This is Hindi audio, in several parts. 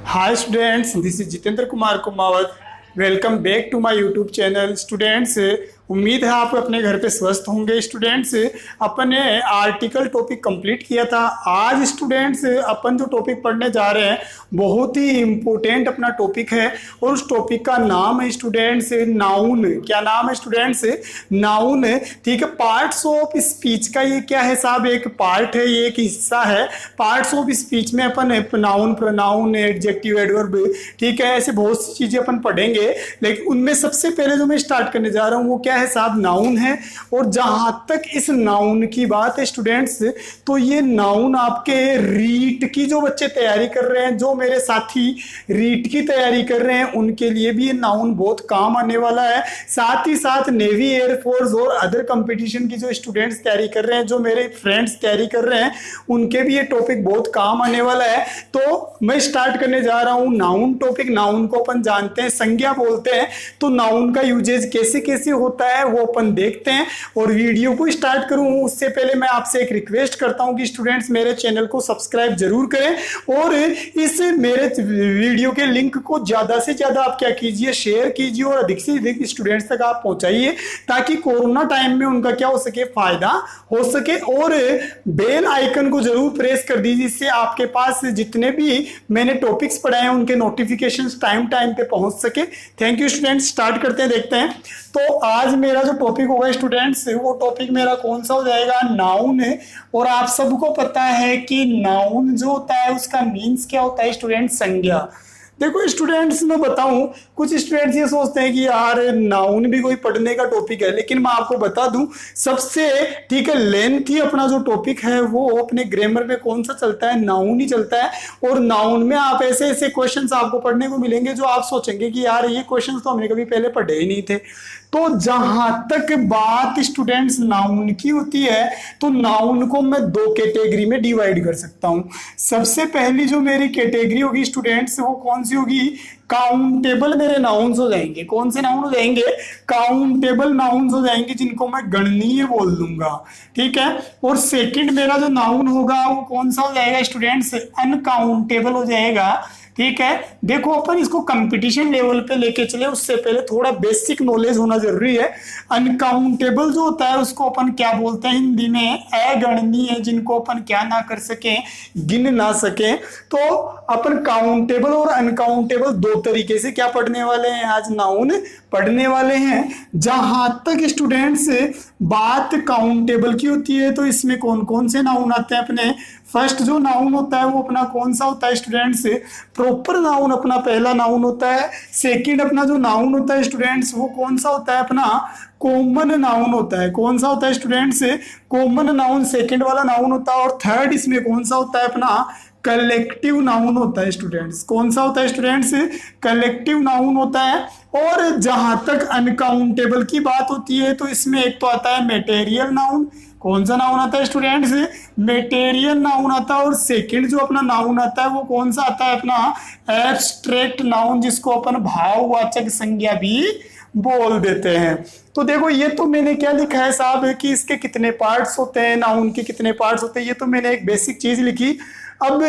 Hi students, this is Jitendra Kumar Kumawat. Welcome back to my YouTube channel students. उम्मीद है आप अपने घर पे स्वस्थ होंगे। स्टूडेंट्स अपने आर्टिकल टॉपिक कंप्लीट किया था। आज स्टूडेंट्स अपन जो टॉपिक पढ़ने जा रहे हैं बहुत ही इम्पोर्टेंट अपना टॉपिक है और उस टॉपिक का नाम है स्टूडेंट्स नाउन। क्या नाम है स्टूडेंट्स? नाउन। ठीक है, पार्ट्स ऑफ स्पीच का ये क्या है साहब? एक पार्ट है, ये एक हिस्सा है। पार्ट्स ऑफ स्पीच में अपन नाउन, प्रोनाउन, एडजेक्टिव, एडवर्ब, ठीक है, ऐसे बहुत सी चीजें अपन पढ़ेंगे। लेकिन उनमें सबसे पहले जो मैं स्टार्ट करने जा रहा हूं वो क्या है साहब? नाउन है। और जहां तक इस नाउन की बात है स्टूडेंट्स, तो ये नाउन आपके रीट की जो बच्चे तैयारी कर रहे हैं, जो मेरे साथी रीट की तैयारी कर रहे हैं, उनके लिए भी ये नाउन बहुत काम आने वाला है। साथ ही साथ नेवी, एयरफोर्स और अदर कंपटीशन की जो स्टूडेंट्स तैयारी कर रहे हैं, जो मेरे फ्रेंड्स तैयारी कर रहे हैं, उनके भी ये टॉपिक बहुत काम आने वाला है। तो मैं स्टार्ट करने जा रहा हूं नाउन टॉपिक। नाउन को अपन जानते हैं संज्ञा बोलते हैं, तो नाउन का यूजेज कैसे कैसे होता है वो अपन देखते हैं। और वीडियो को स्टार्ट करूं उससे पहले मैं आपसे एक रिक्वेस्ट करता हूं कि स्टूडेंट्स मेरे चैनल को सब्सक्राइब जरूर करें और इस मेरे वीडियो के लिंक को ज्यादा से ज्यादा आप क्या कीजिए, शेयर कीजिए और अधिक से अधिक स्टूडेंट्स तक आप पहुंचाइए, ताकि कोरोना टाइम में उनका क्या हो सके, फायदा हो सके। और बेल आइकन को जरूर प्रेस कर दीजिए, इससे आपके पास जितने भी मैंने टॉपिक्स पढ़ाए हैं उनके नोटिफिकेशंस टाइम टाइम पे पहुंच सके। Thank you students. स्टार्ट करते हैं, देखते हैं। तो आज मेरा जो टॉपिक होगा स्टूडेंट्स, वो टॉपिक मेरा कौन सा हो जाएगा? नाउन है। और आप सबको पता है कि नाउन जो होता है उसका मीन्स क्या होता है स्टूडेंट्स? संज्ञा। देखो स्टूडेंट्स, मैं बताऊं, कुछ स्टूडेंट्स ये सोचते हैं कि यार नाउन भी कोई पढ़ने का टॉपिक है, लेकिन मैं आपको बता दूं सबसे, ठीक है, लेंथी अपना जो टॉपिक है वो अपने ग्रामर में कौन सा चलता है? नाउन ही चलता है। और नाउन में आप ऐसे ऐसे क्वेश्चंस आपको पढ़ने को मिलेंगे जो आप सोचेंगे कि यार ये क्वेश्चंस तो हमने कभी पहले पढ़े ही नहीं थे। तो जहां तक बात स्टूडेंट्स नाउन की होती है, तो नाउन को मैं दो कैटेगरी में डिवाइड कर सकता हूं। सबसे पहली जो मेरी कैटेगरी होगी स्टूडेंट्स, वो कौन सी होगी? काउंटेबल मेरे नाउन्स हो जाएंगे। कौन से नाउन हो जाएंगे? काउंटेबल नाउन्स हो जाएंगे, जिनको मैं गणनीय बोल दूंगा। ठीक है। और सेकंड मेरा जो नाउन होगा वो कौन सा हो जाएगा स्टूडेंट्स? अनकाउंटेबल हो जाएगा। ठीक है। देखो अपन इसको कंपटीशन लेवल पे लेके चले उससे पहले थोड़ा बेसिक नॉलेज होना जरूरी है। अनकाउंटेबल जो होता है उसको अपन क्या बोलते हैं हिंदी में? अगणनीय, जिनको अपन क्या ना कर सके, गिन ना सके। तो अपन काउंटेबल और अनकाउंटेबल दो तरीके से क्या पढ़ने वाले हैं, आज नाउन पढ़ने वाले हैं। जहां तक स्टूडेंट्स बात काउंटेबल की होती है, तो इसमें कौन कौन से नाउन आते हैं अपने? फर्स्ट जो नाउन होता है वो अपना कौन सा होता है स्टूडेंट्स? प्रॉपर नाउन अपना पहला नाउन होता है। सेकंड अपना जो नाउन होता है स्टूडेंट्स वो कौन सा होता है अपना? कॉमन नाउन होता है। कौन सा होता है स्टूडेंट्स? कॉमन नाउन सेकंड वाला नाउन होता है। और थर्ड इसमें कौन सा होता है अपना? कलेक्टिव नाउन होता है स्टूडेंट्स। कौन सा होता है स्टूडेंट्स? कलेक्टिव नाउन होता है। और जहां तक अनकाउंटेबल की बात होती है, तो इसमें एक तो आता है मेटेरियल नाउन। कौन सा नाउन आता है स्टूडेंट्स? मेटेरियल नाउन आता है। और सेकंड जो अपना नाउन आता है वो कौन सा आता है अपना? एब्स्ट्रैक्ट नाउन, जिसको अपन भाववाचक संज्ञा भी बोल देते हैं। तो देखो ये तो मैंने क्या लिखा है साहब कि इसके कितने पार्ट्स होते हैं, नाउन के कितने पार्ट्स होते हैं, ये तो मैंने एक बेसिक चीज लिखी। अब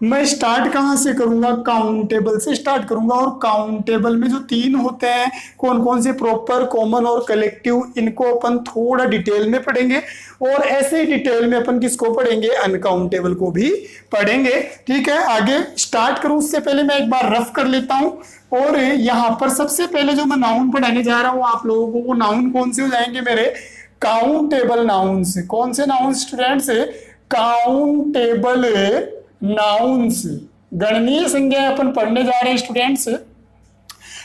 मैं स्टार्ट कहां से करूंगा? काउंटेबल से स्टार्ट करूंगा। और काउंटेबल में जो तीन होते हैं, कौन कौन से? प्रॉपर, कॉमन और कलेक्टिव, इनको अपन थोड़ा डिटेल में पढ़ेंगे। और ऐसे ही डिटेल में अपन किसको पढ़ेंगे? अनकाउंटेबल को भी पढ़ेंगे। ठीक है, आगे स्टार्ट करूं उससे पहले मैं एक बार रफ कर लेता हूं। और यहाँ पर सबसे पहले जो मैं नाउन पढ़ाने जा रहा हूं आप लोगों को, वो नाउन कौन से हो जाएंगे मेरे? Countable nouns. कौन से नाउन स्टूडेंट्स? काउंटेबल नाउन्स, गणनीय संज्ञा अपन पढ़ने जा रहे हैं स्टूडेंट्स।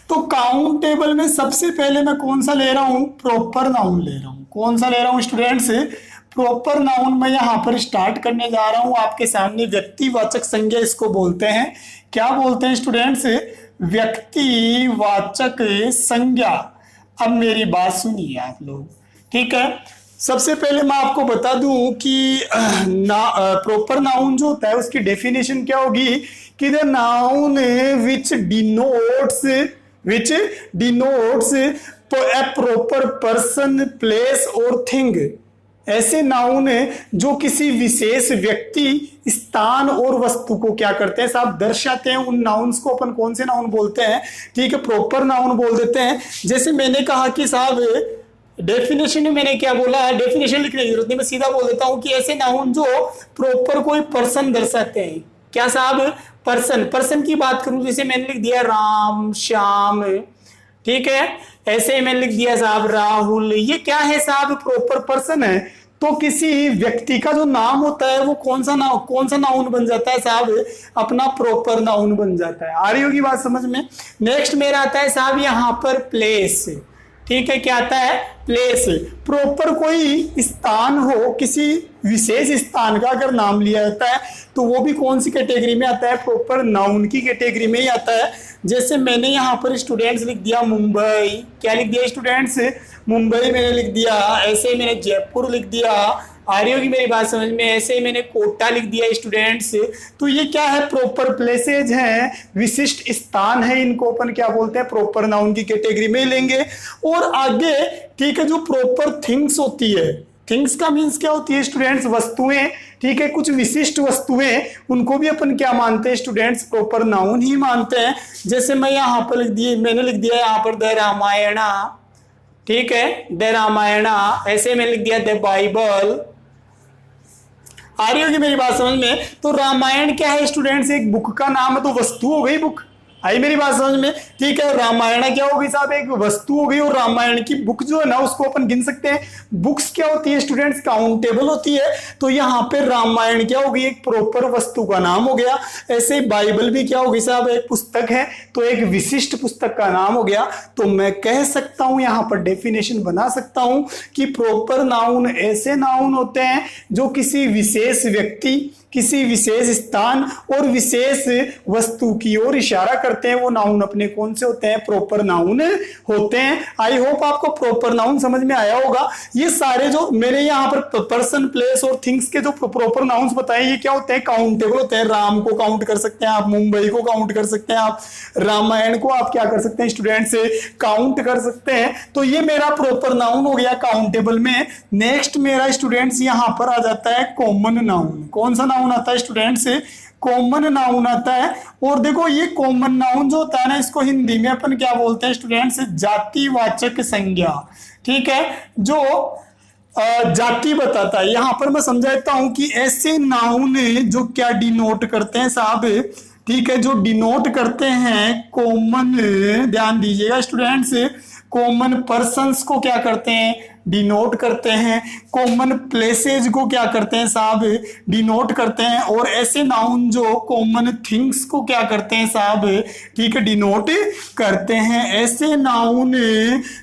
तो काउंटेबल में सबसे पहले मैं कौन सा ले रहा हूं? प्रॉपर नाउन ले रहा हूं। कौन सा ले रहा हूं स्टूडेंट्स? प्रॉपर नाउन मैं यहां पर स्टार्ट करने जा रहा हूं आपके सामने। व्यक्तिवाचक संज्ञा इसको बोलते हैं। क्या बोलते हैं स्टूडेंट्स? व्यक्तिवाचक संज्ञा। अब मेरी बात सुनिए आप लोग, ठीक है। सबसे पहले मैं आपको बता दूं कि प्रॉपर नाउन जो होता है उसकी डेफिनेशन क्या होगी कि the noun which denotes a proper person, place or thing। ऐसे नाउन जो किसी विशेष व्यक्ति, स्थान और वस्तु को क्या करते हैं साहब, दर्शाते हैं। उन नाउन्स को अपन कौन से नाउन बोलते हैं, ठीक है, प्रॉपर नाउन बोल देते हैं। जैसे मैंने कहा कि साहब डेफिनेशन में मैंने क्या बोला, डेफिनेशन लिखने की जरूरत नहीं, मैं सीधा बोल देता हूं कि ऐसे नाउन जो प्रॉपर कोई पर्सन दर्शाते हैं। क्या साहब, पर्सन। पर्सन की बात करूं, जैसे मैंने लिख दिया राम, श्याम, ठीक है, ऐसे मैंने लिख दिया साहब राहुल, ये क्या है साहब, प्रॉपर पर्सन है। तो किसी व्यक्ति का जो नाम होता है वो कौन सा नाउन बन जाता है साहब, अपना प्रॉपर नाउन बन जाता है। आ रही होगी बात समझ में। नेक्स्ट मेरा आता है साहब यहाँ पर प्लेस, ठीक है, क्या आता है, प्लेस। प्रॉपर कोई स्थान हो, किसी विशेष स्थान का अगर नाम लिया जाता है तो वो भी कौन सी कैटेगरी में आता है, प्रॉपर नाउन की कैटेगरी में ही आता है। जैसे मैंने यहाँ पर स्टूडेंट्स लिख दिया मुंबई, क्या लिख दिया स्टूडेंट्स, मुंबई मैंने लिख दिया, ऐसे मैंने जयपुर लिख दिया। आ रही होगी मेरी बात समझ में। ऐसे ही मैंने कोटा लिख दिया स्टूडेंट्स। तो ये क्या है, प्रॉपर प्लेसेज हैं, विशिष्ट स्थान है, इनको अपन क्या बोलते हैं, प्रॉपर नाउन की कैटेगरी में लेंगे। और आगे ठीक है, जो प्रॉपर थिंग्स होती है, थिंग्स का मीन्स क्या होती है स्टूडेंट्स, वस्तुएं, ठीक है, कुछ विशिष्ट वस्तुएं, उनको भी अपन क्या मानते हैं स्टूडेंट्स, प्रॉपर नाउन ही मानते हैं। जैसे मैं यहाँ पर लिख दिए, मैंने लिख दिया यहाँ पर द रामायणा, ठीक है, द रामायणा, ऐसे मैंने लिख दिया द बाइबल। आ रही होगी मेरी बात समझ में। तो रामायण क्या है स्टूडेंट्स, एक बुक का नाम है, तो वस्तु हो गई बुक। आई मेरी बात समझ में, ठीक है। रामायण क्या होगी साहब, एक वस्तु हो गई। और रामायण की बुक जो है ना उसको अपन गिन सकते हैं। बुक्स क्या होती है स्टूडेंट्स, काउंटेबल होती है। तो यहाँ पे रामायण क्या होगी, एक प्रॉपर वस्तु का नाम हो गया। ऐसे बाइबल भी क्या होगी साहब, एक पुस्तक है, तो एक विशिष्ट पुस्तक का नाम हो गया। तो मैं कह सकता हूं, यहाँ पर डेफिनेशन बना सकता हूं कि प्रॉपर नाउन ऐसे नाउन होते हैं जो किसी विशेष व्यक्ति, किसी विशेष स्थान और विशेष वस्तु की ओर इशारा करते हैं। वो नाउन अपने कौन से होते हैं, प्रॉपर नाउन होते हैं। आई होप आपको प्रॉपर नाउन समझ में आया होगा। ये सारे जो मेरे यहाँ पर पर्सन, प्लेस और थिंग्स के जो प्रॉपर नाउन्स बताए, ये क्या होते हैं, काउंटेबल होते हैं। राम को काउंट कर सकते हैं आप, मुंबई को काउंट कर सकते हैं आप, रामायण को आप क्या कर सकते हैं स्टूडेंट से काउंट कर सकते हैं। तो ये मेरा प्रॉपर नाउन हो गया काउंटेबल में। नेक्स्ट मेरा स्टूडेंट्स यहाँ पर आ जाता है कॉमन नाउन। कौन सा नाउन आता है स्टूडेंट्स, कॉमन नाउन आता है। और देखो ये कॉमन नाउन जो होता है ना, इसको हिंदी में अपन क्या बोलते हैं स्टूडेंट्स, जातिवाचक संज्ञा, ठीक है, जो जाति बताता है। यहां पर मैं समझाता हूं कि ऐसे नाउन जो क्या डिनोट करते हैं साहब, ठीक है, जो डिनोट करते हैं कॉमन, ध्यान दीजिएगा स्टूडेंट्स, कॉमन पर्संस को क्या करते हैं, डिनोट करते हैं। कॉमन प्लेसेज को क्या करते हैं साहब, डिनोट करते हैं। और ऐसे नाउन जो कॉमन थिंग्स को क्या करते हैं साहब, ठीक है, डिनोट करते हैं। ऐसे नाउन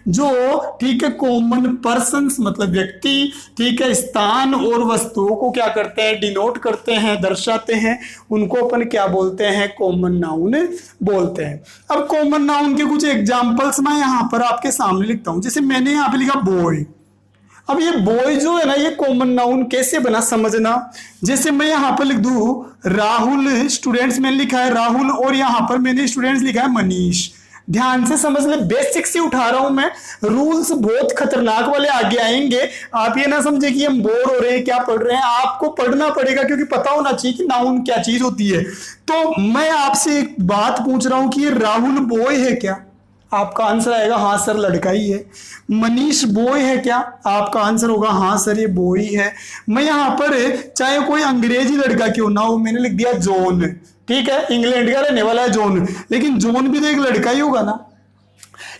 जो, ठीक है, कॉमन पर्संस मतलब व्यक्ति, ठीक है, स्थान और वस्तुओं को क्या करते हैं, डिनोट करते हैं, दर्शाते हैं, उनको अपन क्या बोलते हैं, कॉमन नाउन बोलते हैं। अब कॉमन नाउन के कुछ एग्जांपल्स मैं यहाँ पर आपके सामने लिखता हूं। जैसे मैंने यहाँ पे लिखा बॉय। अब ये बॉय जो है ना, ये कॉमन नाउन कैसे बना समझना। जैसे मैं यहाँ पर लिख दूं राहुल, स्टूडेंट्स मैंने लिखा है राहुल, और यहाँ पर मैंने स्टूडेंट्स लिखा है मनीष। ध्यान से समझ ले, बेसिक से उठा रहा हूं मैं, रूल्स बहुत खतरनाक वाले आगे आएंगे। आप ये ना समझे कि हम बोर हो रहे हैं, क्या पढ़ रहे हैं, आपको पढ़ना पड़ेगा क्योंकि पता होना चाहिए कि नाउन क्या चीज होती है। तो मैं आपसे एक बात पूछ रहा हूं कि ये राहुल बॉय है क्या, आपका आंसर आएगा हाँ सर लड़का ही है। मनीष बॉय है क्या, आपका आंसर होगा हाँ सर ये बॉय है। मैं यहाँ पर चाहे कोई अंग्रेजी लड़का क्यों ना हो, मैंने लिख दिया जॉन, ठीक है, इंग्लैंड का रहने वाला है जॉन, लेकिन जॉन भी तो एक लड़का ही होगा ना।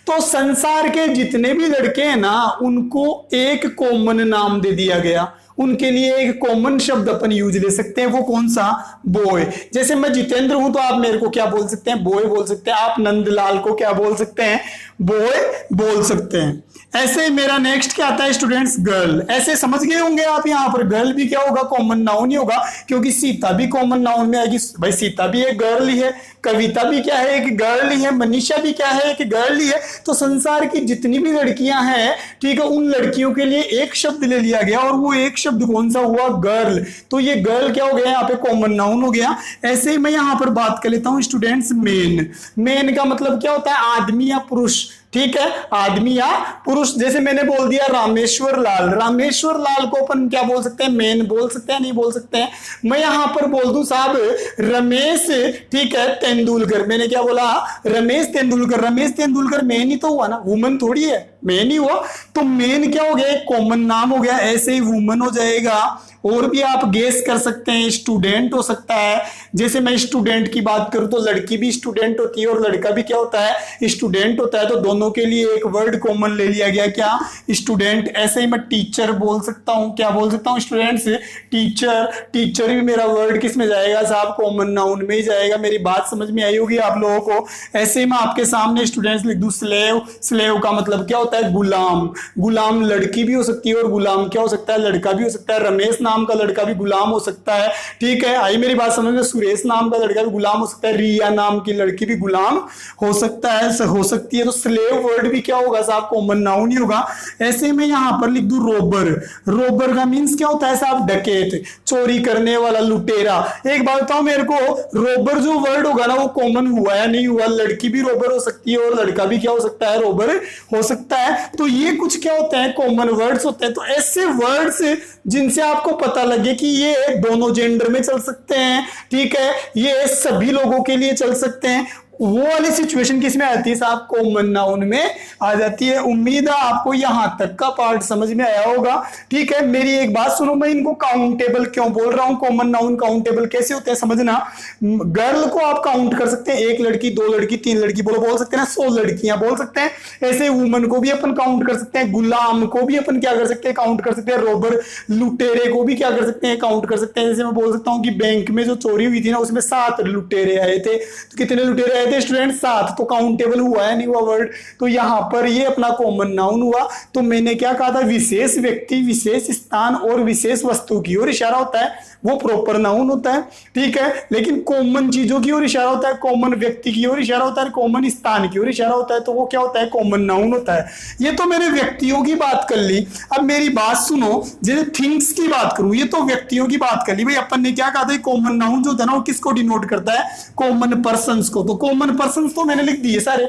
तो संसार के जितने भी लड़के हैं ना, उनको एक कॉमन नाम दे दिया गया, उनके लिए एक कॉमन शब्द अपन यूज ले सकते हैं। वो कौन सा, बॉय। जैसे मैं जितेंद्र हूं तो आप मेरे को क्या बोल सकते हैं, बॉय बोल सकते हैं। आप नंदलाल को क्या बोल सकते हैं, बॉय बोल सकते हैं। ऐसे मेरा नेक्स्ट क्या आता है स्टूडेंट्स, गर्ल। ऐसे समझ गए होंगे आप, यहाँ पर गर्ल भी क्या होगा, कॉमन नाउन ही होगा, क्योंकि सीता भी कॉमन नाउन में आएगी। भाई सीता भी एक गर्ल ही है, कविता भी क्या है, एक गर्ल ही है, मनीषा भी क्या है, एक गर्ल ही है। तो संसार की जितनी भी लड़कियां हैं, ठीक है, उन लड़कियों के लिए एक शब्द ले लिया गया, और वो एक शब्द कौन सा हुआ, गर्ल। तो ये गर्ल क्या हो गया, यहाँ पे कॉमन नाउन हो गया। ऐसे ही मैं यहाँ पर बात कर लेता हूँ स्टूडेंट्स मेन। मेन का मतलब क्या होता है, आदमी या पुरुष। ठीक है, आदमी या पुरुष। जैसे मैंने बोल दिया रामेश्वर लाल, रामेश्वर लाल को अपन क्या बोल सकते हैं, मैन बोल सकते हैं, नहीं बोल सकते हैं। मैं यहां पर बोल दूं साहब रमेश, ठीक है, तेंदुलकर। मैंने क्या बोला, रमेश तेंदुलकर। रमेश तेंदुलकर मैन ही तो हुआ ना, वुमन थोड़ी है, मैन ही हुआ। तो मैन क्या हो गया, एक कॉमन नाम हो गया, ऐसे ही वुमन हो जाएगा। और भी आप गेस कर सकते हैं, स्टूडेंट हो सकता है। जैसे मैं स्टूडेंट की बात करूं तो लड़की भी स्टूडेंट होती है और लड़का भी क्या होता है, स्टूडेंट होता है। तो दोनों के लिए एक वर्ड कॉमन ले लिया गया, क्या, स्टूडेंट। ऐसे ही मैं टीचर बोल सकता हूं, क्या बोल सकता हूं स्टूडेंट्स, टीचर। टीचर भी मेरा वर्ड किस में जाएगा साहब, कॉमन नाउन में ही जाएगा। मेरी बात समझ में आई होगी आप लोगों को। ऐसे ही मैं आपके सामने स्टूडेंट्स लिख दूं स्लेव। स्लेव का मतलब क्या होता है, गुलाम। गुलाम लड़की भी हो सकती है और गुलाम क्या हो सकता है, लड़का भी हो सकता है। रमेश नाम का लड़का भी गुलाम हो सकता है, ठीक है, आई मेरी बात समझ में। सुरेश नाम का लड़का भी गुलाम हो सकता है, रिया नाम की लड़की भी गुलाम हो सकता है, हो सकती है। तो स्लेव वर्ड भी क्या होगा साहब, कॉमन नाउन ही होगा। ऐसे में यहां पर लिख दूं रोबर। रोबर का मींस क्या होता है साहब, डकैत, चोरी करने वाला, लुटेरा। एक बात बताओ मेरे को, रोबर जो वर्ड होगा ना वो कॉमन हुआ या नहीं हुआ, लड़की भी रोबर हो सकती है और लड़का भी क्या हो सकता है, रोबर हो सकता है। तो ये कुछ क्या होते हैं, कॉमन वर्ड्स होते हैं। तो ऐसे वर्ड्स जिनसे आपको पता लगे कि ये दोनों जेंडर में चल सकते हैं, ठीक है, ये सभी लोगों के लिए चल सकते हैं, वो वाली सिचुएशन किसमें आती है साहब, कॉमन नाउन में आ जाती है। उम्मीद है आपको यहां तक का पार्ट समझ में आया होगा, ठीक है। मेरी एक बात सुनो, मैं इनको काउंटेबल क्यों बोल रहा हूं, कॉमन नाउन काउंटेबल कैसे होते हैं समझना। गर्ल को आप काउंट कर सकते हैं, एक लड़की, दो लड़की, तीन लड़की बोल सकते हैं ना, 100 लड़कियां बोल सकते हैं। ऐसे वुमन को भी अपन काउंट कर सकते हैं, गुलाम को भी अपन क्या कर सकते हैं, काउंट कर सकते हैं, रोबर लुटेरे को भी क्या कर सकते हैं, काउंट कर सकते हैं। जैसे मैं बोल सकता हूं कि बैंक में जो चोरी हुई थी ना उसमें 7 लुटेरे आए थे। तो कितने लुटेरे आए थे स्टूडेंट, 7। तो काउंटेबल हुआ है नहीं हुआ वर्ड, तो यहां पर ये अपना कॉमन नाउन हुआ। तो मैंने क्या कहा था, विशेष व्यक्ति, विशेष स्थान और विशेष वस्तु की ओर इशारा होता है, वो प्रॉपर नाउन होता है, ठीक है। लेकिन कॉमन चीजों की ओर इशारा होता है, कॉमन व्यक्ति की ओर इशारा होता है, कॉमन स्थान की ओर इशारा होता है, तो वो क्या होता है, कॉमन नाउन होता है। ये तो मैंने व्यक्तियों की बात कर ली। अब मेरी बात सुनो, जैसे थिंग्स की बात करूं, ये तो व्यक्तियों की बात कर ली। भाई अपन ने क्या कहा था, कॉमन नाउन जो था ना वो किसको डिनोट करता है, कॉमन पर्संस को। तो कॉमन पर्संस तो मैंने लिख दिए सारे।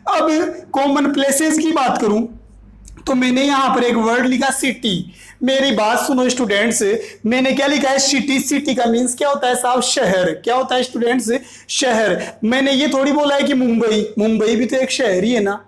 अब कॉमन प्लेसेस की बात करूं तो मैंने यहां पर एक वर्ड लिखा सिटी। मेरी बात सुनो स्टूडेंट्स, मैंने क्या लिखा है, सिटी। सिटी का मींस क्या होता है साहब, शहर। क्या होता है स्टूडेंट्स, शहर। मैंने ये थोड़ी बोला है कि मुंबई, मुंबई भी तो एक शहर ही है ना।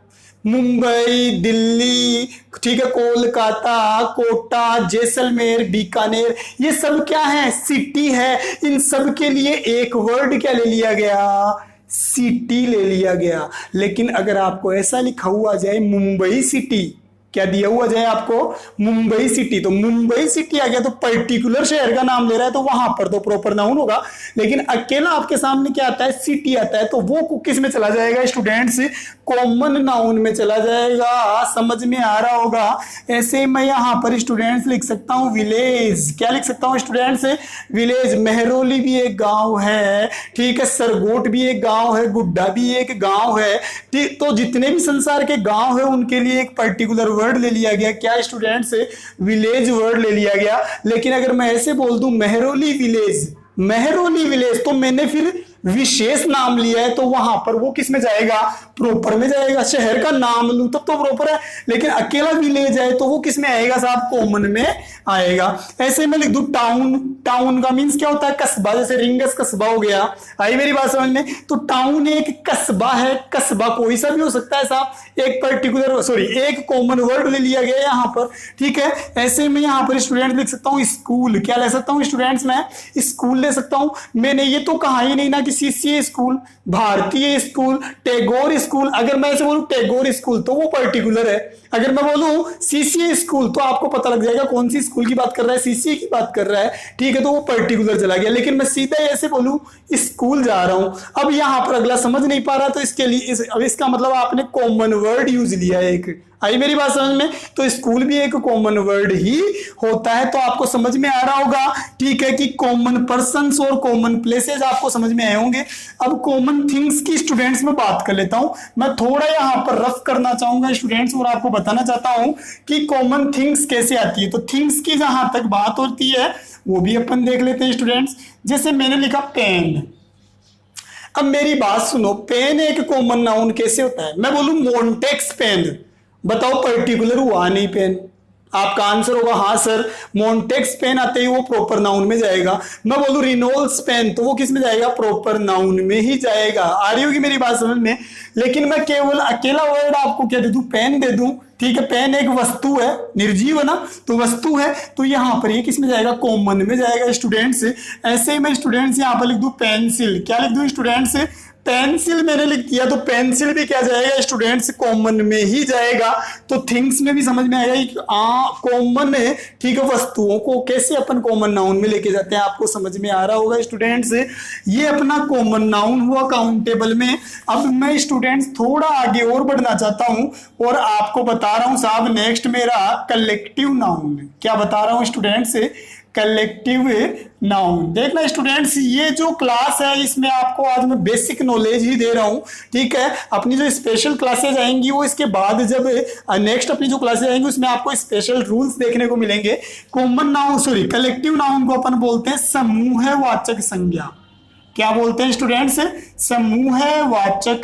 मुंबई, दिल्ली, ठीक है, कोलकाता, कोटा, जैसलमेर, बीकानेर, ये सब क्या है, सिटी है। इन सब के लिए एक वर्ड क्या ले लिया गया, सिटी ले लिया गया। लेकिन अगर आपको ऐसा लिखा हुआ जाए मुंबई सिटी, क्या दिया हुआ जाए आपको, मुंबई सिटी, तो मुंबई सिटी आ गया, तो पर्टिकुलर शहर का नाम ले रहा है, तो वहां पर तो प्रॉपर नाउन होगा। लेकिन अकेला आपके सामने क्या आता है, सिटी आता है, तो वो किस में चला जाएगा स्टूडेंट्स, कॉमन नाउन में चला जाएगा। समझ में आ रहा होगा। ऐसे मैं यहां पर स्टूडेंट्स लिख सकता हूं विलेज। क्या लिख सकता हूं स्टूडेंट्स, विलेज। मेहरौली भी एक गांव है, ठीक है, सरगोट भी एक गांव है, गुड्डा भी एक गांव है, ठीक। तो जितने भी संसार के गांव है उनके लिए एक पर्टिकुलर वर्ड ले लिया गया, क्या स्टूडेंट्स, विलेज वर्ड ले लिया गया। लेकिन अगर मैं ऐसे बोल दूं मेहरौली विलेज, मेहरौली विलेज, तो मैंने फिर विशेष नाम लिया है, तो वहां पर वो किस में जाएगा, प्रॉपर में जाएगा। शहर का नाम लूं तब तो प्रॉपर है, लेकिन अकेला विलेज है तो वो किस में आएगा साहब, कॉमन में आएगा। ऐसे में लिख दूं टाउन। टाउन का मींस क्या होता है, कस्बा। जैसे रिंगस कस्बा हो गया, आई मेरी बात समझ में। तो टाउन एक कस्बा है, कस्बा कोई सा भी हो सकता है साहब, एक पर्टिकुलर एक कॉमन वर्ड ले लिया गया यहाँ पर, ठीक है। ऐसे में यहाँ पर स्टूडेंट लिख सकता हूँ स्कूल। क्या ले सकता हूँ स्टूडेंट्स, मैं स्कूल ले सकता हूँ। मैंने ये तो कहा ही नहीं ना कि सीसीए स्कूल, भारतीय स्कूल, टैगोर स्कूल। अगर मैं ऐसे बोलूं टैगोर स्कूल तो वो पर्टिकुलर है। अगर मैं बोलूं सीसीए स्कूल तो आपको पता लग जाएगा कौन सी स्कूल की बात कर रहा है, सीसीए की बात कर रहा है, ठीक है, तो वो पर्टिकुलर चला गया। लेकिन मैं सीधा ऐसे बोलूं स्कूल जा रहा हूं, अब यहां पर अगला समझ नहीं पा रहा, तो इसके लिए अब इसका मतलब आपने कॉमन वर्ड यूज लिया है एक। आई मेरी बात समझ में। तो स्कूल भी एक कॉमन वर्ड ही होता है, तो आपको समझ में आ रहा होगा, ठीक है, कि कॉमन पर्सन्स और कॉमन प्लेसेस आपको समझ में आए होंगे। अब कॉमन थिंग्स की स्टूडेंट्स में बात कर लेता हूं। मैं थोड़ा यहां पर रफ करना चाहूंगा स्टूडेंट्स और आपको बताना चाहता हूं कि कॉमन थिंग्स कैसे आती है। तो थिंग्स की जहां तक बात होती है वो भी अपन देख लेते हैं स्टूडेंट्स। जैसे मैंने लिखा पेन। अब मेरी बात सुनो, पेन एक कॉमन नाउन कैसे होता है? मैं बोलूं मोंटेक्स पेन, बताओ पर्टिकुलर हुआ नहीं पेन? आपका आंसर होगा हाँ सर, मोंटेक्स पेन आते ही वो प्रॉपर नाउन में जाएगा। मैं बोलूं रिनोल्ड्स पेन, तो वो किस में जाएगा? प्रॉपर नाउन में ही जाएगा। आ रही होगी मेरी बात समझ में? लेकिन मैं केवल अकेला वर्ड आपको क्या दे दूं? पेन दे दूं, ठीक है? पेन एक वस्तु है, निर्जीव है ना, तो वस्तु है, तो यहां पर ये किस में जाएगा? कॉमन में जाएगा स्टूडेंट्स। ऐसे ही मैं स्टूडेंट्स यहां पर लिख दूं पेंसिल, क्या लिख दूं स्टूडेंट्स? पेंसिल मैंने लिख दिया, तो पेंसिल भी क्या जाएगा स्टूडेंट्स? कॉमन में ही जाएगा। तो थिंग्स में भी समझ में आएगा कि कॉमन है, ठीक है? वस्तुओं को कैसे अपन कॉमन नाउन में लेके जाते हैं, आपको समझ में आ रहा होगा स्टूडेंट्स। ये अपना कॉमन नाउन हुआ काउंटेबल में। अब मैं स्टूडेंट्स थोड़ा आगे और बढ़ना चाहता हूं और आपको बता रहा हूं साहब, नेक्स्ट मेरा कलेक्टिव नाउन। क्या बता रहा हूं स्टूडेंट्स? Collective noun. देखना स्टूडेंट्स, ये जो क्लास है इसमें आपको आज मैं बेसिक नॉलेज ही दे रहा हूं, ठीक है? अपनी जो स्पेशल क्लासेज आएंगी वो इसके बाद, जब नेक्स्ट अपनी जो क्लासेज आएंगी उसमें आपको स्पेशल रूल्स देखने को मिलेंगे। Common noun sorry collective noun को अपन बोलते हैं समूहवाचक संज्ञा। क्या बोलते हैं स्टूडेंट्स? समूहवाचक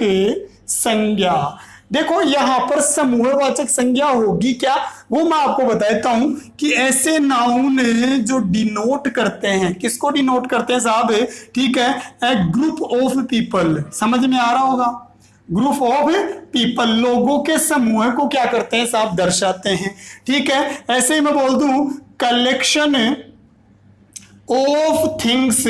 संज्ञा। देखो यहां पर समूहवाचक संज्ञा होगी क्या, वो मैं आपको बताता हूं कि ऐसे नाउन जो डिनोट करते हैं, किसको डिनोट करते हैं साहब? ठीक है, ए ग्रुप ऑफ पीपल। समझ में आ रहा होगा? ग्रुप ऑफ पीपल, लोगों के समूह को क्या करते हैं साहब? दर्शाते हैं, ठीक है? ऐसे ही मैं बोल दूं कलेक्शन ऑफ थिंग्स,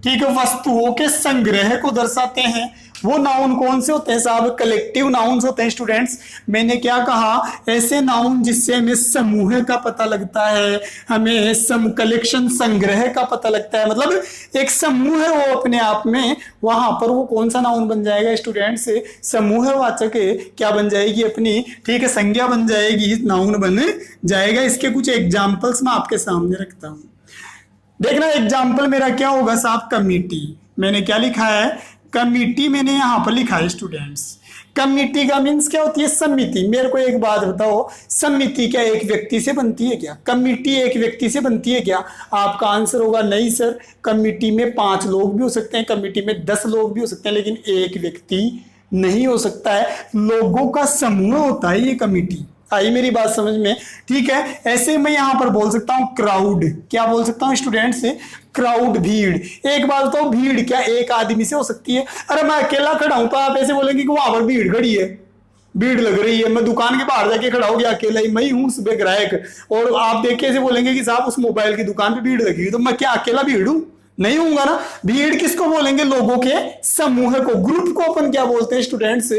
ठीक है, वस्तुओं के संग्रह को दर्शाते हैं। वो नाउन कौन से होते हैं साहब? कलेक्टिव नाउन्स होते हैं स्टूडेंट्स। मैंने क्या कहा? ऐसे नाउन जिससे हमें समूह का पता लगता है, हमें कलेक्शन संग्रह का पता लगता है, मतलब एक समूह है वो अपने आप में, वहां पर वो कौन सा नाउन बन जाएगा स्टूडेंट्स? समूहवाचक क्या बन जाएगी अपनी? ठीक है, संज्ञा बन जाएगी, नाउन बन जाएगा। इसके कुछ एग्जाम्पल्स मैं आपके सामने रखता हूं। देखना एग्जाम्पल मेरा क्या होगा साहब? कमिटी। मैंने क्या लिखा है? कमिटी मैंने यहां पर लिखा है स्टूडेंट्स। कमिटी का मीन्स क्या होती है? समिति। मेरे को एक बात बताओ, समिति क्या एक व्यक्ति से बनती है क्या? कमिटी एक व्यक्ति से बनती है क्या? आपका आंसर होगा नहीं सर। कमिटी में 5 लोग भी हो सकते हैं, कमिटी में 10 लोग भी हो सकते हैं, लेकिन एक व्यक्ति नहीं हो सकता है। लोगों का समूह होता है ये कमिटी। आई मेरी बात समझ में? ठीक है। ऐसे मैं यहां पर बोल सकता हूं क्राउड। क्या बोल सकता हूं स्टूडेंट से? क्राउड, भीड़। एक बात बताओ, भीड़ क्या एक आदमी से हो सकती है? अरे मैं अकेला खड़ा हूं तो आप ऐसे बोलेंगे कि वहां पर भीड़ खड़ी है, भीड़ लग रही है, मैं दुकान के बाहर जाके खड़ा हो गया अकेला ही, मैं हूं सुबह ग्राहक, और आप देख के ऐसे बोलेंगे कि साहब उस मोबाइल की दुकान पे भीड़ लगी, तो मैं क्या अकेला भीड़ हूं? नहीं होऊंगा ना। भीड़ किसको बोलेंगे? लोगों के समूह को, ग्रुप को अपन क्या बोलते हैं स्टूडेंट्स?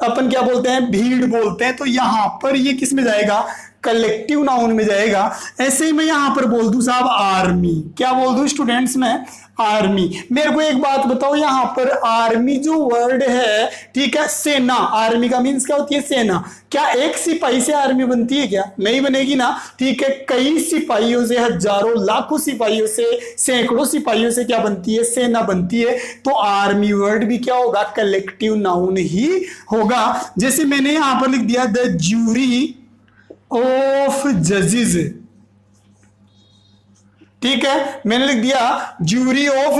अपन क्या बोलते हैं? भीड़ बोलते हैं। तो यहां पर ये किस में जाएगा? कलेक्टिव नाउन में जाएगा। ऐसे ही मैं यहां पर बोल दूं साहब आर्मी। क्या बोल दूं स्टूडेंट्स में? आर्मी। मेरे को एक बात बताओ, यहां पर आर्मी जो वर्ड है, ठीक है, सेना। आर्मी का मीन्स क्या होती है? सेना। क्या एक सिपाही से आर्मी बनती है क्या? नहीं बनेगी ना। ठीक है, कई सिपाहियों से, हजारों लाखों सिपाहियों से, सैकड़ों सिपाहियों से क्या बनती है? सेना बनती है। तो आर्मी वर्ड भी क्या होगा? कलेक्टिव नाउन ही होगा। जैसे मैंने यहां पर लिख दिया द ज्यूरी ऑफ जजेस। ठीक है, मैंने लिख दिया ज्यूरी ऑफ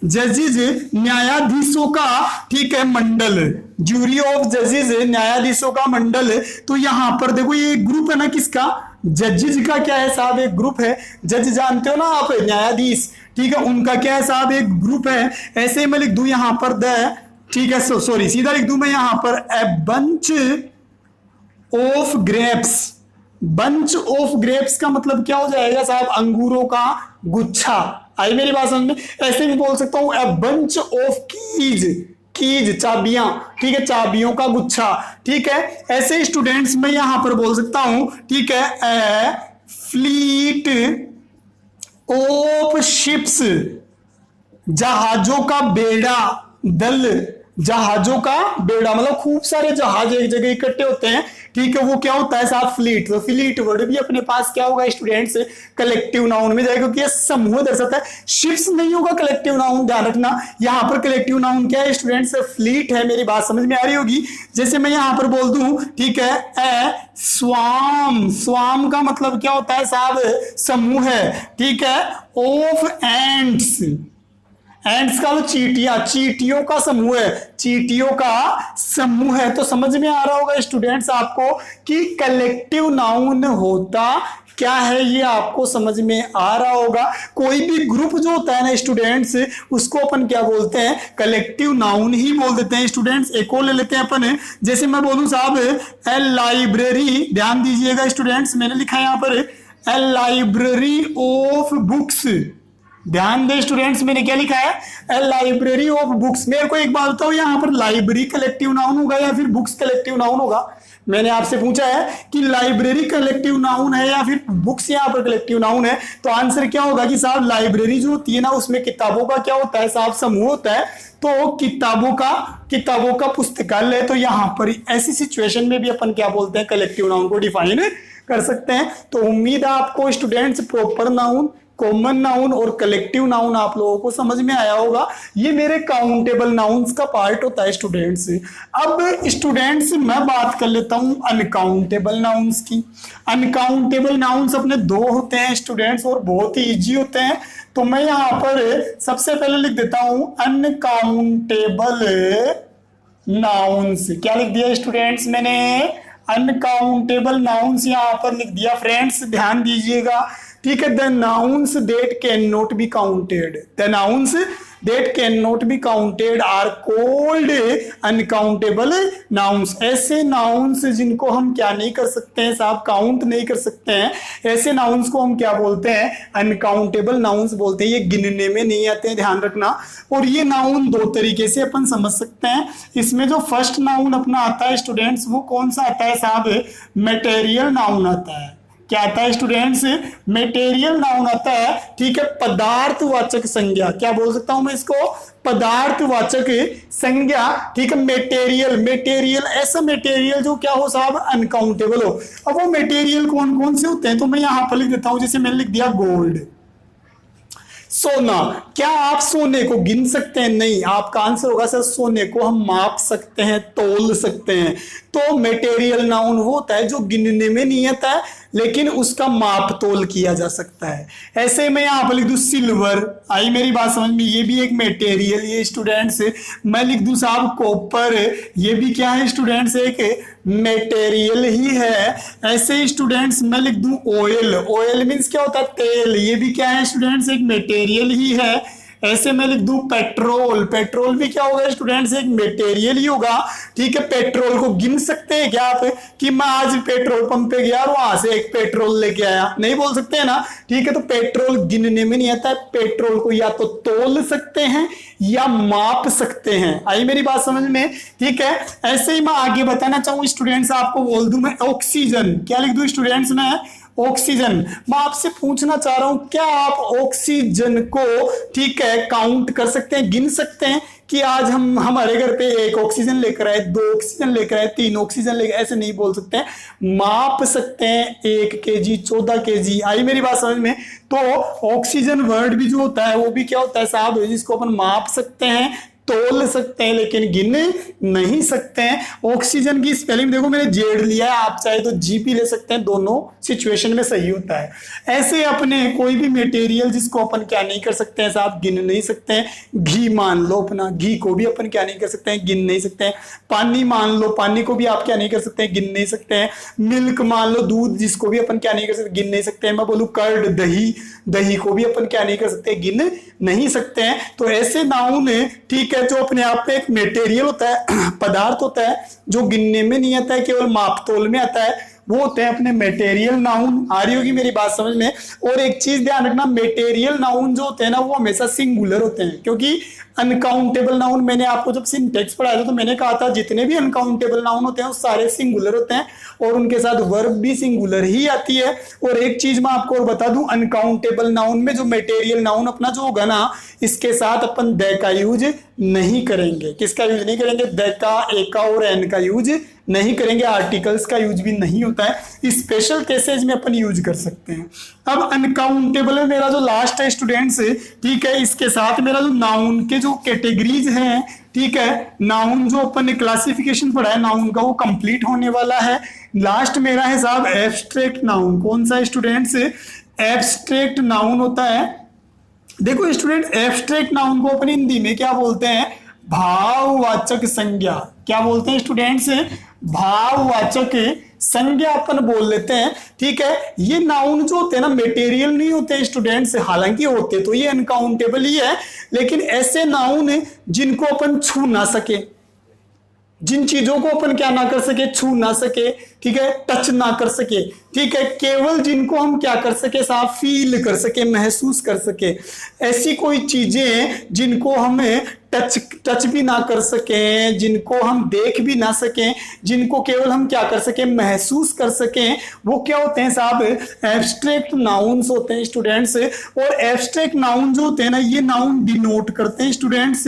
जजेस, न्यायाधीशों का, ठीक है, मंडल। ज्यूरी ऑफ जजेस, न्यायाधीशों का मंडल। तो यहां पर देखो ये ग्रुप है ना, किसका? जजेस का। क्या है साहब? एक ग्रुप है। जज जानते हो ना आप, न्यायाधीश, ठीक है, उनका क्या है साहब? एक ग्रुप है। ऐसे मैं लिख दूं यहां पर द, ठीक है, सॉरी सीधा लिख दूं मैं यहां पर a bunch of grapes. Bunch of grapes का मतलब क्या हो जाएगा साहब? अंगूरों का गुच्छा। आई मेरी बात समझ में? ऐसे भी बोल सकता हूं a bunch of keys. Keys चाबियां, ठीक है, चाबियों का गुच्छा। ठीक है, ऐसे स्टूडेंट्स मैं यहां पर बोल सकता हूं, ठीक है, ए फ्लीट ऑफ शिप्स। जहाजों का बेड़ा दल। जहाजों का बेड़ा मतलब खूब सारे जहाज एक जगह इकट्ठे होते हैं, ठीक है, वो क्या होता है साहब? फ्लीट। तो फ्लीट वर्ड भी अपने पास क्या होगा स्टूडेंट्स? कलेक्टिव नाउन में जाएगा, क्योंकि ये समूह दर्शाता है। शिप्स नहीं होगा कलेक्टिव नाउन, ध्यान रखना। यहां पर कलेक्टिव नाउन क्या है स्टूडेंट्स? फ्लीट है। मेरी बात समझ में आ रही होगी। जैसे मैं यहां पर बोल दूं, ठीक है, ए स्वाम। स्वाम का मतलब क्या होता है साहब? समूह है। ठीक है, ऑफ एंड्स। एंड्स का तो चींटियां, चींटियों का समूह है, चींटियों का समूह है। तो समझ में आ रहा होगा स्टूडेंट्स आपको कि कलेक्टिव नाउन होता क्या है, ये आपको समझ में आ रहा होगा। कोई भी ग्रुप जो होता है ना स्टूडेंट्स, उसको अपन क्या बोलते हैं, कलेक्टिव नाउन ही बोल देते हैं स्टूडेंट्स। एक और ले लेते हैं अपन, जैसे मैं बोलूं साहब ए लाइब्रेरी, ध्यान दीजिएगा स्टूडेंट्स, मैंने लिखा है यहां पर ए लाइब्रेरी ऑफ बुक्स। ध्यान दे स्टूडेंट्स, मैंने क्या लिखा है, ए लाइब्रेरी ऑफ बुक्स। मेरे को एक बात बताओ, यहाँ पर लाइब्रेरी कलेक्टिव नाउन होगा या फिर बुक्स कलेक्टिव नाउन होगा? मैंने आपसे पूछा है कि लाइब्रेरी कलेक्टिव नाउन है या फिर बुक्स यहाँ पर कलेक्टिव नाउन है, तो आंसर क्या होगा कि साहब लाइब्रेरी जो होती है ना, उसमें किताबों का क्या होता है साहब, समूह होता है। तो किताबों का पुस्तकालय, तो यहाँ पर ऐसी सिचुएशन में भी अपन क्या बोलते हैं, कलेक्टिव नाउन को डिफाइन कर सकते हैं। तो उम्मीद है आपको students proper noun, common noun और कलेक्टिव नाउन आप लोगों को समझ में आया होगा। ये मेरे काउंटेबल नाउन्स का पार्ट होता है स्टूडेंट्स। अब स्टूडेंट्स मैं बात कर लेता हूं अनकाउंटेबल नाउन्स की। अनकाउंटेबल नाउन्स अपने दो होते हैं स्टूडेंट्स और बहुत ही इजी होते हैं। तो मैं यहाँ पर सबसे पहले लिख देता हूं अनकाउंटेबल नाउन्स। क्या लिख दिया स्टूडेंट्स मैंने, अनकाउंटेबल नाउन्स यहाँ पर लिख दिया। फ्रेंड्स ध्यान दीजिएगा, ठीक है। The nouns that can not be counted, the nouns that can not be counted are called uncountable nouns. ऐसे नाउन्स जिनको हम क्या नहीं कर सकते हैं साहब, काउंट नहीं कर सकते हैं, ऐसे नाउन्स को हम क्या बोलते हैं, अनकाउंटेबल नाउन्स बोलते हैं। ये गिनने में नहीं आते हैं, ध्यान रखना। और ये नाउन दो तरीके से अपन समझ सकते हैं। इसमें जो फर्स्ट नाउन अपना आता है स्टूडेंट्स, वो कौन सा आता है साहब, मटेरियल नाउन आता है। क्या आता है स्टूडेंट्स, मटेरियल नाउन आता है, ठीक है। पदार्थवाचक संज्ञा, क्या बोल सकता हूं मैं इसको, पदार्थवाचक संज्ञा, ठीक है। मटेरियल ऐसा मटेरियल जो क्या हो साहब, अनकाउंटेबल हो। अब वो मटेरियल कौन कौन से होते हैं, तो मैं यहां पर लिख देता हूं, जैसे मैंने लिख दिया गोल्ड, सोना। क्या आप सोने को गिन सकते हैं? नहीं। आपका आंसर होगा सर सोने को हम माप सकते हैं, तोल सकते हैं। तो मटेरियल नाउन वो होता है जो गिनने में नहीं आता है, लेकिन उसका माप तोल किया जा सकता है। ऐसे मैं यहां पर लिख दूं सिल्वर, आई मेरी बात समझ में, ये भी एक मटेरियल ये स्टूडेंट्स। मैं लिख दूं साहब कॉपर, ये भी क्या है स्टूडेंट्स, एक मटेरियल ही है। ऐसे स्टूडेंट्स मैं लिख दूं ऑयल, ऑयल मींस क्या होता है, तेल, ये भी क्या है स्टूडेंट्स, एक मटेरियल ही है। ऐसे मैं लिख दूं पेट्रोल, पेट्रोल भी क्या होगा स्टूडेंट्स, एक मटेरियल ही होगा, ठीक है। पेट्रोल को गिन सकते हैं क्या आप, कि मैं आज पेट्रोल पंप पे गया और वहां से एक पेट्रोल लेके आया, नहीं बोल सकते हैं ना, ठीक है। तो पेट्रोल गिनने में नहीं आता है, पेट्रोल को या तो तोल सकते हैं या माप सकते हैं। आई मेरी बात समझ में, ठीक है। ऐसे ही मैं आगे बताना चाहूँ स्टूडेंट्स, आपको बोल दूं मैं ऑक्सीजन, क्या लिख दूं स्टूडेंट्स मैं, ऑक्सीजन। मैं आपसे पूछना चाह रहा हूं, क्या आप ऑक्सीजन को, ठीक है, काउंट कर सकते हैं, गिन सकते हैं कि आज हम हमारे घर पे एक ऑक्सीजन लेकर आए, दो ऑक्सीजन लेकर आए, तीन ऑक्सीजन लेकर, ऐसे नहीं बोल सकते हैं। माप सकते हैं 1 kg 14 kg। आई मेरी बात समझ में। तो ऑक्सीजन वर्ड भी जो होता है वो भी क्या होता है साहब, जिसको अपन माप सकते हैं, तोल सकते हैं, लेकिन गिन नहीं सकते हैं। ऑक्सीजन की स्पेलिंग देखो मैंने जेड लिया है, आप चाहे तो जी भी ले सकते हैं, दोनों सिचुएशन में सही होता है। ऐसे अपने कोई भी मटेरियल जिसको अपन क्या नहीं कर सकते हैं साहब, गिन नहीं सकते हैं। घी मान लो अपना, घी को भी अपन क्या नहीं कर सकते हैं, गिन नहीं सकते हैं। पानी मान लो, पानी को भी आप क्या नहीं कर सकते हैं, गिन नहीं सकते हैं। मिल्क मान लो, दूध, जिसको भी अपन क्या नहीं कर सकते, गिन नहीं सकते हैं। मैं बोलूं कर्ड, दही, दही को भी अपन क्या नहीं कर सकते, गिन नहीं सकते हैं। तो ऐसे नाउन, ठीक है, जो अपने आप में एक मटेरियल होता है, पदार्थ होता है, जो गिनने में नहीं आता है, केवल माप तोल में आता है, वो होते हैं अपने मटेरियल नाउन। आ रही होगी मेरी बात समझ में। और एक चीज ध्यान रखना, मटेरियल नाउन जो होते हैं ना, वो हमेशा सिंगुलर होते हैं, क्योंकि अनकाउंटेबल नाउन, मैंने आपको जब सिंटेक्स पढ़ाया था तो मैंने कहा था जितने भी अनकाउंटेबल नाउन होते हैं वो सारे सिंगुलर होते हैं और उनके साथ वर्ब भी सिंगुलर ही आती है। और एक चीज मैं आपको और बता दूं, अनकाउंटेबल नाउन में जो मटेरियल नाउन अपना जो होगा ना, इसके साथ अपन द का यूज नहीं करेंगे। किसका यूज नहीं करेंगे, द का, ए का और एन का यूज नहीं करेंगे। आर्टिकल्स का यूज भी नहीं होता है, स्पेशल केसेज में अपन यूज कर सकते हैं। अब अनकाउंटेबल में मेरा जो लास्ट है स्टूडेंट्स, ठीक है, इसके साथ मेरा जो नाउन के जो कैटेगरीज हैं, ठीक है, नाउन जो अपन ने क्लासिफिकेशन पढ़ा है नाउन का, वो कंप्लीट होने वाला है। लास्ट मेरा है साहब एब्स्ट्रैक्ट नाउन। कौन सा स्टूडेंट्स, एब्स्ट्रैक्ट नाउन होता है देखो स्टूडेंट, एब्स्ट्रैक्ट नाउन को अपन हिंदी में क्या बोलते हैं? भाववाचक संज्ञा। क्या बोलते हैं स्टूडेंट्स? भाववाचक संज्ञा अपन बोल लेते हैं। ठीक है, ये नाउन जो होते हैं ना, मटेरियल नहीं होते हैं स्टूडेंट्स, हालांकि होते तो ये अनकाउंटेबल ही है, लेकिन ऐसे नाउन जिनको अपन छू ना सके, जिन चीजों को अपन क्या ना कर सके, छू ना सके, ठीक है, टच ना कर सके, ठीक है, केवल जिनको हम क्या कर सके साहब, फील कर सके, महसूस कर सके, ऐसी कोई चीजें जिनको हमें टच भी ना कर सके, जिनको हम देख भी ना सके, जिनको केवल हम क्या कर सके, महसूस कर सके, वो क्या होते हैं साहब? एब्स्ट्रैक्ट नाउन्स होते हैं स्टूडेंट्स। और एब्स्ट्रैक्ट नाउन जो होते हैं ना, ये नाउन डिनोट करते हैं स्टूडेंट्स।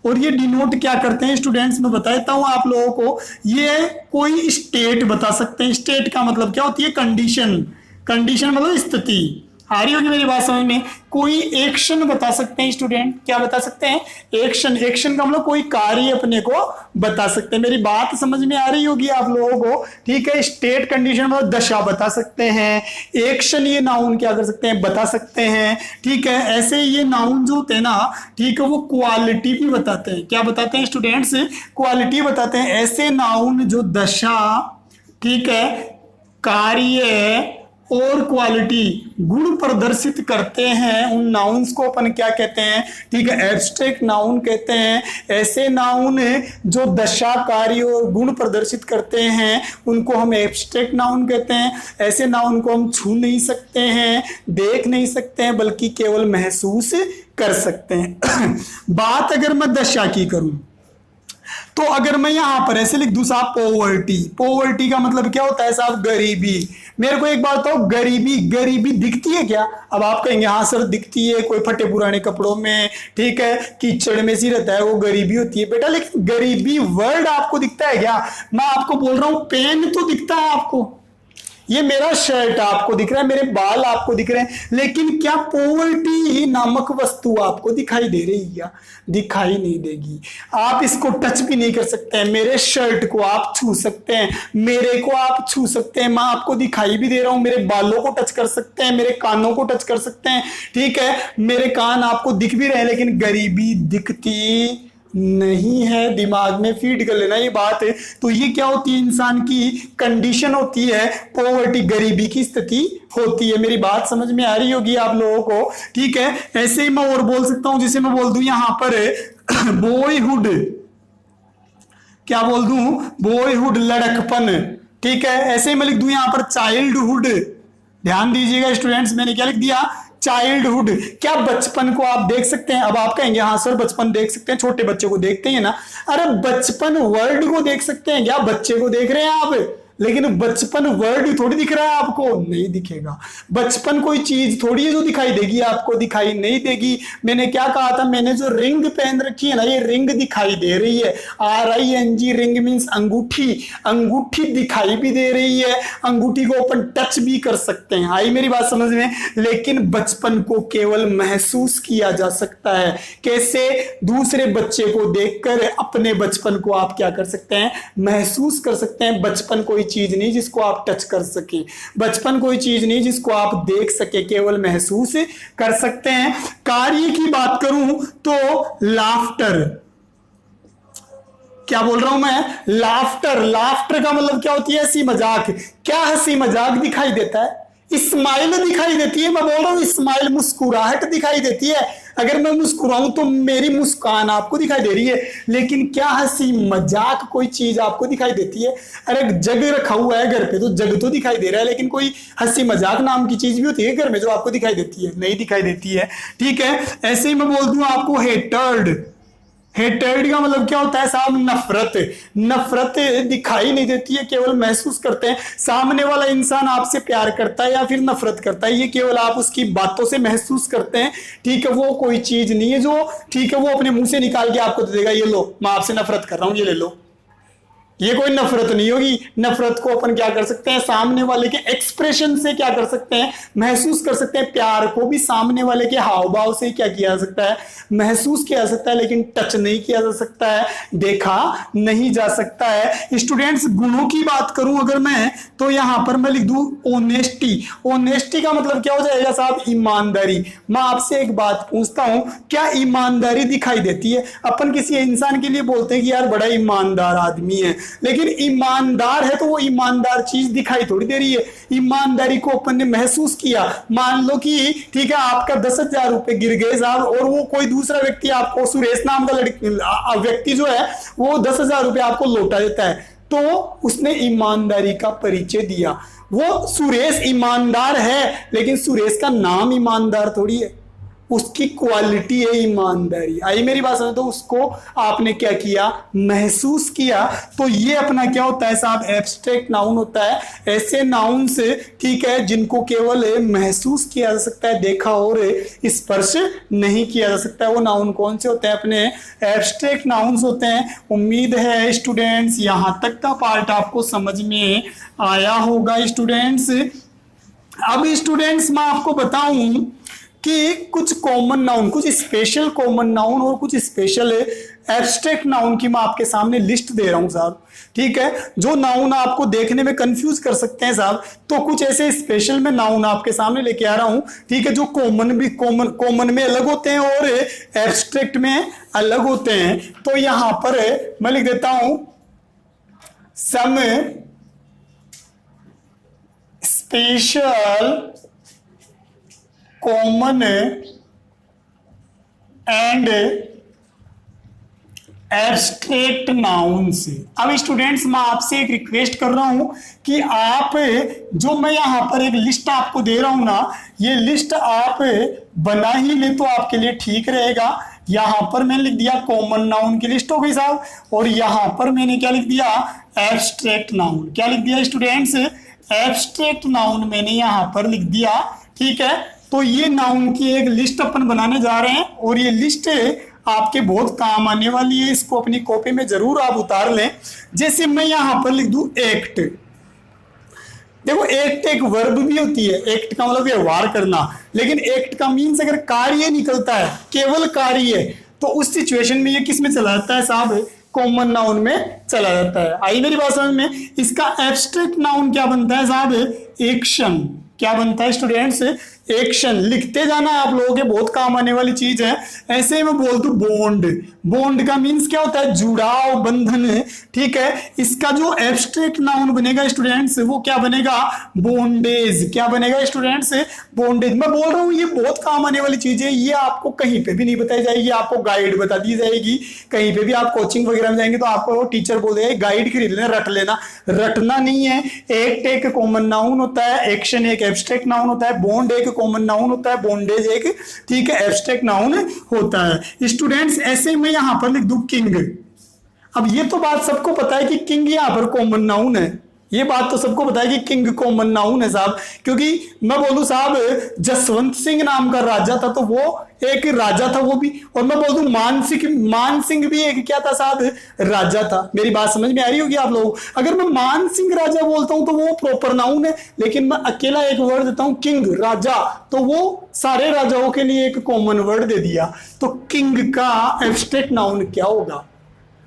और ये डिनोट क्या करते हैं स्टूडेंट्स, मैं बताता हूं आप लोगों को। ये कोई स्टेट बता सकते हैं। स्टेट का मतलब क्या होती है? कंडीशन। कंडीशन मतलब स्थिति। आ रही होगी मेरी बात समझ में? कोई एक्शन बता सकते हैं स्टूडेंट। क्या बता सकते हैं? एक्शन। एक्शन का मतलब कोई कार्य अपने को बता सकते हैं। मेरी बात समझ में आ रही होगी आप लोगों को? ठीक है, स्टेट कंडीशन मतलब दशा बता सकते हैं। एक्शन ये नाउन क्या कर सकते हैं? बता सकते हैं। ठीक है, ऐसे ये नाउन जो होते हैं ना, ठीक है, वो क्वालिटी भी बताते हैं। क्या बताते हैं स्टूडेंट्स? क्वालिटी बताते हैं। ऐसे नाउन जो दशा, ठीक है, कार्य और क्वालिटी, गुण प्रदर्शित करते हैं, उन नाउन्स को अपन क्या कहते हैं? ठीक है, एब्स्ट्रैक्ट नाउन कहते हैं। ऐसे नाउन जो दशा, कार्य और गुण प्रदर्शित करते हैं, उनको हम एब्स्ट्रैक्ट नाउन कहते हैं। ऐसे नाउन को हम छू नहीं सकते हैं, देख नहीं सकते हैं, बल्कि केवल महसूस कर सकते हैं। बात अगर मैं दशा की करूं, तो अगर मैं यहां पर ऐसे लिख दूं साहब, पॉवर्टी। पॉवर्टी का मतलब क्या होता है साहब? गरीबी। मेरे को एक बात बताओ, गरीबी, गरीबी दिखती है क्या? अब आप कहेंगे हाँ सर दिखती है, कोई फटे पुराने कपड़ों में, ठीक है, कीचड़ में सी रहता है, वो गरीबी होती है बेटा। लेकिन गरीबी वर्ड आपको दिखता है क्या? मैं आपको बोल रहा हूं, पेन तो दिखता है आपको, ये मेरा शर्ट आपको दिख रहा है, मेरे बाल आपको दिख रहे हैं, लेकिन क्या पॉवर्टी नामक वस्तु आपको दिखाई दे रही है क्या? दिखाई नहीं देगी। आप इसको टच भी नहीं कर सकते हैं। मेरे शर्ट को आप छू सकते हैं, मेरे को आप छू सकते हैं, मैं आपको दिखाई भी दे रहा हूं। मेरे बालों को टच कर सकते हैं, मेरे कानों को टच कर सकते हैं, ठीक है, मेरे कान आपको दिख भी रहे हैं, लेकिन गरीबी दिखती नहीं है। दिमाग में फीड कर लेना ये बात है। तो ये क्या होती है? इंसान की कंडीशन होती है, पॉवर्टी, गरीबी की स्थिति होती है। मेरी बात समझ में आ रही होगी आप लोगों को? ठीक है, ऐसे ही मैं और बोल सकता हूं, जिसे मैं बोल दूं यहां पर बॉयहुड। क्या बोल दूं? बॉयहुड, लड़कपन। ठीक है, ऐसे ही मैं लिख दूं यहां पर चाइल्डहुड। ध्यान दीजिएगा स्टूडेंट्स, मैंने क्या लिख दिया? चाइल्डहुड। क्या बचपन को आप देख सकते हैं? अब आप कहेंगे हाँ सर बचपन देख सकते हैं, छोटे बच्चे को देखते हैं ना। अरे बचपन वर्ड को देख सकते हैं क्या? बच्चे को देख रहे हैं आप, लेकिन बचपन वर्ड थोड़ी दिख रहा है आपको, नहीं दिखेगा। बचपन कोई चीज थोड़ी है जो दिखाई देगी आपको, दिखाई नहीं देगी। मैंने क्या कहा था? मैंने जो रिंग पहन रखी है ना, ये रिंग दिखाई दे रही है। RING, रिंग मीन्स अंगूठी। अंगूठी दिखाई भी दे रही है, अंगूठी को अपन टच भी कर सकते हैं। आई मेरी बात समझ में? लेकिन बचपन को केवल महसूस किया जा सकता है। कैसे? दूसरे बच्चे को देखकर अपने बचपन को आप क्या कर सकते हैं? महसूस कर सकते हैं। बचपन कोई चीज नहीं जिसको आप टच कर सके, बचपन कोई चीज नहीं जिसको आप देख सके, केवल महसूस कर सकते हैं। कार्य की बात करूं तो लाफ्टर। क्या बोल रहा हूं मैं? लाफ्टर। लाफ्टर का मतलब क्या होती है? हंसी मजाक। क्या हंसी मजाक दिखाई देता है? स्माइल दिखाई देती है। मैं बोल रहा हूं स्माइल, मुस्कुराहट दिखाई देती है। अगर मैं मुस्कुराऊं तो मेरी मुस्कान आपको दिखाई दे रही है, लेकिन क्या हंसी मजाक कोई चीज आपको दिखाई देती है? अरे जग रखा हुआ है घर पे तो जग तो दिखाई दे रहा है, लेकिन कोई हंसी मजाक नाम की चीज भी होती है घर में जो आपको दिखाई देती है? नहीं दिखाई देती है। ठीक है, ऐसे ही मैं बोल दूं आपको हेटर्ड। हेटर्ड का मतलब क्या होता है साहब? नफरत। नफरत दिखाई नहीं देती है, केवल महसूस करते हैं। सामने वाला इंसान आपसे प्यार करता है या फिर नफरत करता है, ये केवल आप उसकी बातों से महसूस करते हैं। ठीक है, वो कोई चीज नहीं है जो, ठीक है, वो अपने मुंह से निकाल के आपको दे देगा, ये लो मैं आपसे नफरत कर रहा हूं, ये ले लो। ये कोई नफरत नहीं होगी। नफरत को अपन क्या कर सकते हैं, सामने वाले के एक्सप्रेशन से क्या कर सकते हैं, महसूस कर सकते हैं। प्यार को भी सामने वाले के हाव भाव से क्या किया जा सकता है, महसूस किया जा सकता है, लेकिन टच नहीं किया जा सकता है, देखा नहीं जा सकता है। स्टूडेंट्स, गुणों की बात करूं अगर मैं, तो यहां पर मैं लिख दूं ऑनेस्टी। ऑनेस्टी का मतलब क्या हो जाएगा साहब, ईमानदारी। मैं आपसे एक बात पूछता हूं, क्या ईमानदारी दिखाई देती है? अपन किसी इंसान के लिए बोलते हैं कि यार बड़ा ईमानदार आदमी है, लेकिन ईमानदार है तो वो ईमानदार चीज दिखाई थोड़ी दे रही है। ईमानदारी को अपन ने महसूस किया। मान लो कि ठीक है, आपका 10,000 रुपए गिर गए साहब, और वो कोई दूसरा व्यक्ति आपको, सुरेश नाम का व्यक्ति जो है, वो 10,000 रुपए आपको लौटा देता है, तो उसने ईमानदारी का परिचय दिया। वो सुरेश ईमानदार है, लेकिन सुरेश का नाम ईमानदार थोड़ी है, उसकी क्वालिटी है ईमानदारी। आई मेरी बात समझ? तो उसको आपने क्या किया, महसूस किया। तो ये अपना क्या होता है साहब, एब्स्ट्रैक्ट नाउन होता है। ऐसे नाउन से, ठीक है, जिनको केवल महसूस किया जा सकता है, देखा और स्पर्श नहीं किया जा सकता है, वो नाउन कौन से होते हैं, अपने एब्स्ट्रैक्ट नाउन्स होते हैं। उम्मीद है स्टूडेंट्स यहां तक का पार्ट आपको समझ में आया होगा। स्टूडेंट्स, अब स्टूडेंट्स मैं आपको बताऊं कि कुछ कॉमन नाउन, कुछ स्पेशल कॉमन नाउन और कुछ स्पेशल एब्स्ट्रैक्ट नाउन की मैं आपके सामने लिस्ट दे रहा हूं साहब। ठीक है, जो नाउन आपको देखने में कंफ्यूज कर सकते हैं साहब, तो कुछ ऐसे स्पेशल में नाउन आपके सामने लेके आ रहा हूं। ठीक है, जो कॉमन में अलग होते हैं और एब्स्ट्रैक्ट में अलग होते हैं। तो यहां पर मैं लिख देता हूं some special common and abstract nouns. अब स्टूडेंट्स, मैं आपसे एक रिक्वेस्ट कर रहा हूं कि आप, जो मैं यहां पर एक लिस्ट आपको दे रहा हूं ना, ये लिस्ट आप बना ही ले तो आपके लिए ठीक रहेगा। यहां पर मैंने लिख दिया कॉमन नाउन की लिस्ट हो गई साहब, और यहां पर मैंने क्या लिख दिया, एब्स्ट्रैक्ट नाउन। क्या लिख दिया स्टूडेंट्स, एब्स्ट्रैक्ट नाउन मैंने यहां पर लिख दिया। ठीक है, तो ये नाउन की एक लिस्ट अपन बनाने जा रहे हैं, और ये लिस्ट आपके बहुत काम आने वाली है। इसको अपनी कॉपी में जरूर आप उतार लें। जैसे मैं यहां पर लिख दूं एक्ट। देखो, एक्ट एक वर्ब भी होती है। एक्ट का मतलब व्यवहार करना, लेकिन एक्ट का मीन्स अगर कार्य निकलता है, केवल कार्य, तो उस सिचुएशन में ये किस में चला जाता है साहब, कॉमन नाउन में चला जाता है। आई मेरी बात समझ में? इसका एब्स्ट्रैक्ट नाउन क्या बनता है साहब, एक्शन। क्या बनता है स्टूडेंट्स, एक्शन। लिखते जाना आप लोगों के बहुत काम आने वाली चीज है। ऐसे में बोल दू बॉन्ड। बॉन्ड का मीन्स क्या होता है, जुड़ाव, बंधन। ठीक है, इसका जो एब्स्ट्रैक्ट नाउन बनेगा स्टूडेंट्स, वो क्या बनेगा, बॉन्डेज। क्या बनेगा स्टूडेंट्स, बॉन्डेज। मैं बोल रहा हूँ ये बहुत काम आने वाली चीज है। ये आपको कहीं पे भी नहीं बताई जाएगी, आपको गाइड बता दी जाएगी। कहीं पे भी आप कोचिंग वगैरह में जाएंगे तो आपको टीचर बोल देगा गाइड खरीद लेना, रट लेना। रटना नहीं है। एक्ट एक कॉमन नाउन होता है, एक्शन एक एब्स्ट्रैक्ट नाउन होता है, बॉन्ड एक कॉमन नाउन होता है, बॉन्डेज एक, ठीक है, एब्स्ट्रैक्ट नाउन होता है। स्टूडेंट्स, ऐसे में यहां पर लिख दूं किंग। अब ये तो बात सबको पता है कि किंग यहां पर कॉमन नाउन है। ये बात तो सबको पता है कि किंग कॉमन नाउन है साहब, क्योंकि मैं बोलूं साहब जसवंत सिंह नाम का राजा था, तो वो एक राजा था वो भी। और मैं बोल दूं मान सिंह भी एक क्या था साहब, राजा था। मेरी बात समझ में आ रही होगी आप लोग? अगर मैं मान सिंह राजा बोलता हूं तो वो प्रॉपर नाउन है, लेकिन मैं अकेला एक वर्ड देता हूं किंग, राजा, तो वो सारे राजाओं के लिए एक कॉमन वर्ड दे दिया। तो किंग का एब्स्ट्रैक्ट नाउन क्या होगा,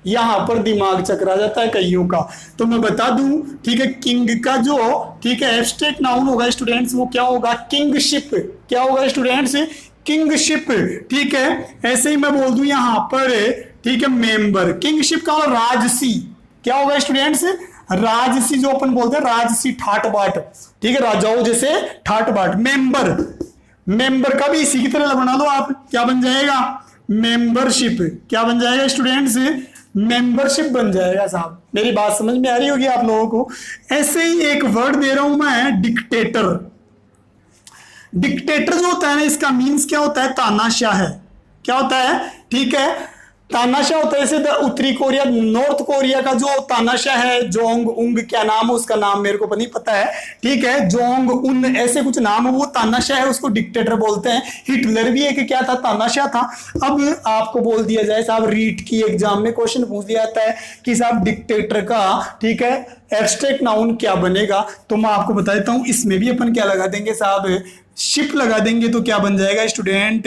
यहां पर दिमाग चकरा जाता है कईयों का। तो मैं बता दूं, ठीक है, किंग का जो, ठीक है, एब्स्ट्रैक्ट नाउन होगा स्टूडेंट्स, वो क्या होगा, किंगशिप। क्या होगा स्टूडेंट्स, किंगशिप। ठीक है, ऐसे ही मैं बोल दूं यहां पर, ठीक है, मेंबर। किंगशिप का मतलब राजसी। क्या होगा स्टूडेंट्स, राजसी, जो अपन बोलते हैं राजसी, ठाट बाट। ठीक है, राजाओं जैसे ठाट बाट। मेंबर का भी इसी की तरह बना लो आप, क्या बन जाएगा, मेंबरशिप। क्या बन जाएगा स्टूडेंट्स, मेंबरशिप बन जाएगा साहब। मेरी बात समझ में आ रही होगी आप लोगों को? ऐसे ही एक वर्ड दे रहा हूं मैं, डिक्टेटर। डिक्टेटर जो होता है ना, इसका मीन्स क्या होता है, तानाशाह है। क्या होता है, ठीक है, तानाशाह होता है जैसे उत्तरी कोरिया, नॉर्थ कोरिया का जो तानाशाह है, जोंग उंग, क्या नाम है उसका, नाम मेरे को नहीं पता है, ठीक है, जोंग उन ऐसे कुछ नाम है, वो तानाशाह है, उसको डिक्टेटर बोलते हैं। हिटलर भी एक क्या था, तानाशाह था। अब आपको बोल दिया जाए साहब, रीट की एग्जाम में क्वेश्चन पूछ दिया जाता है कि साहब डिक्टेटर का, ठीक है, एब्स्ट्रैक्ट नाउन क्या बनेगा, तो मैं आपको बता देता हूं, इसमें भी अपन क्या लगा देंगे साहब, शिप लगा देंगे, तो क्या बन जाएगा स्टूडेंट,